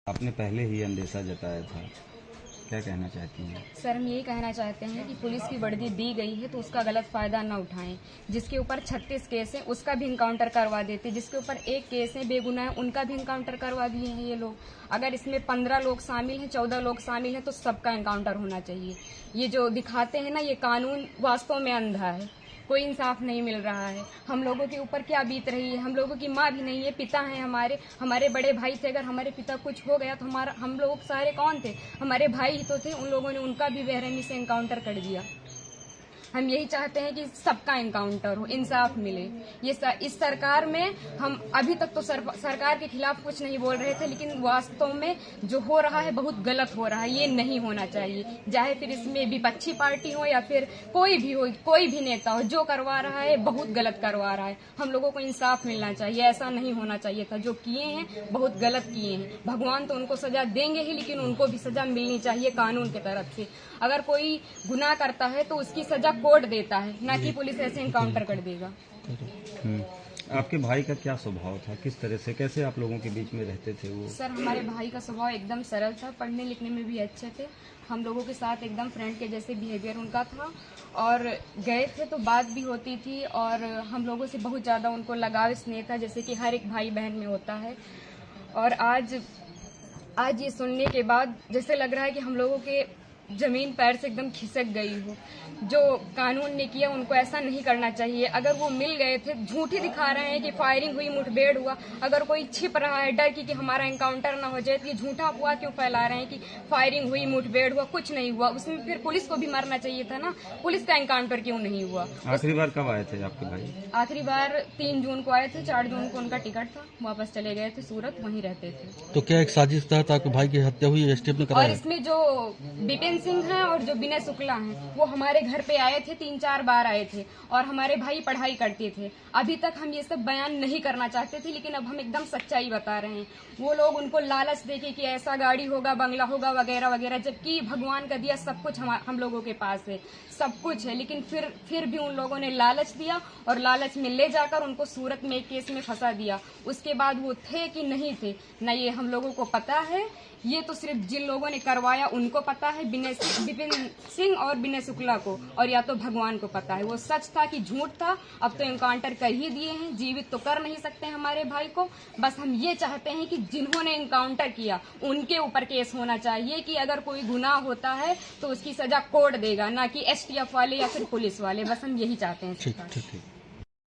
आपने पहले ही अंदेशा जताया था, क्या कहना चाहती हैं? सर, हम यही कहना चाहते हैं कि पुलिस की वर्दी दी गई है तो उसका गलत फायदा न उठाएं। जिसके ऊपर 36 केस है उसका भी इनकाउंटर करवा देते, जिसके ऊपर एक केस है बेगुनाह उनका भी इनकाउंटर करवा दिए हैं ये लोग। अगर इसमें 15 लोग शामिल हैं, 14 लोग शामिल हैं तो सबका इनकाउंटर होना चाहिए। ये जो दिखाते हैं ना, ये कानून वास्तव में अंधा है, कोई इंसाफ नहीं मिल रहा है। हम लोगों के ऊपर क्या बीत रही है, हम लोगों की माँ भी नहीं है, पिता हैं हमारे बड़े भाई थे। अगर हमारे पिता कुछ हो गया तो हम लोग सारे कौन थे? हमारे भाई ही तो थे। उन लोगों ने उनका भी बेरहमी से इनकाउंटर कर दिया। हम यही चाहते हैं कि सबका इनकाउंटर हो, इंसाफ मिले। इस सरकार में हम अभी तक तो सरकार के खिलाफ कुछ नहीं बोल रहे थे, लेकिन वास्तव में जो हो रहा है बहुत गलत हो रहा है। ये नहीं होना चाहिए, चाहे फिर इसमें विपक्षी पार्टी हो या फिर कोई भी हो, कोई भी नेता हो, जो करवा रहा है बहुत गलत करवा रहा है। हम लोगों को इंसाफ मिलना चाहिए, ऐसा नहीं होना चाहिए था। जो किए हैं बहुत गलत किए हैं। भगवान तो उनको सजा देंगे ही, लेकिन उनको भी सजा मिलनी चाहिए कानून की तरफ से। अगर कोई गुनाह करता है तो उसकी सजा कोर्ट देता है, ना कि पुलिस ऐसे इनकाउंटर कर देगा। आपके भाई का क्या स्वभाव था, किस तरह से, कैसे आप लोगों के बीच में रहते थे वो? सर, हमारे भाई का स्वभाव एकदम सरल था, पढ़ने लिखने में भी अच्छे थे। हम लोगों के साथ एकदम फ्रेंड के जैसे बिहेवियर उनका था, और गए थे तो बात भी होती थी, और हम लोगों से बहुत ज़्यादा उनको लगाव स्नेह था, जैसे कि हर एक भाई बहन में होता है। और आज ये सुनने के बाद जैसे लग रहा है कि हम लोगों के जमीन पैर से एकदम खिसक गई हो। जो कानून ने किया उनको ऐसा नहीं करना चाहिए। अगर वो मिल गए थे, झूठी दिखा रहे हैं कि फायरिंग हुई, मुठभेड़ हुआ। अगर कोई छिप रहा है डर कि हमारा एनकाउंटर ना हो जाए, तो ये झूठा अफवाह क्यों फैला रहे हैं कि फायरिंग हुई, मुठभेड़ हुआ? कुछ नहीं हुआ। उसमें फिर पुलिस को भी मरना चाहिए था ना, पुलिस का एनकाउंटर क्यों नहीं हुआ? आखिरी बार कब आए थे आपके भाई? आखिरी बार 3 जून को आए थे, 4 जून को उनका टिकट था, वापस चले गए थे सूरत, वहीं रहते थे। तो क्या एक साजिश तहत आपके भाई की हत्या हुई, एसटीएफ ने कराया? और इसमें जो विपिन सिंह हैं और जो विनय शुक्ला हैं, वो हमारे घर पे आए थे, 3-4 बार आए थे, और हमारे भाई पढ़ाई करते थे। अभी तक हम ये सब बयान नहीं करना चाहते थे, लेकिन अब हम एकदम सच्चाई बता रहे हैं। वो लोग उनको लालच देके कि ऐसा गाड़ी होगा, बंगला होगा, वगैरह वगैरह, जबकि भगवान का दिया सब कुछ हम लोगों के पास है, सब कुछ है, लेकिन फिर भी उन लोगों ने लालच दिया, और लालच में ले जाकर उनको सूरत में एक केस में फंसा दिया। उसके बाद वो थे कि नहीं थे न ये हम लोगों को पता है। ये तो सिर्फ जिन लोगों ने करवाया उनको पता है, विपिन सिंह और विनय शुक्ला को, और या तो भगवान को पता है वो सच था कि झूठ था। अब तो इनकाउंटर कर ही दिए हैं, जीवित तो कर नहीं सकते हमारे भाई को। बस हम ये चाहते हैं कि जिन्होंने इनकाउंटर किया उनके ऊपर केस होना चाहिए, कि अगर कोई गुनाह होता है तो उसकी सजा कोर्ट देगा, ना कि एसटीएफ वाले या फिर पुलिस वाले। बस हम यही चाहते हैं। ठीक।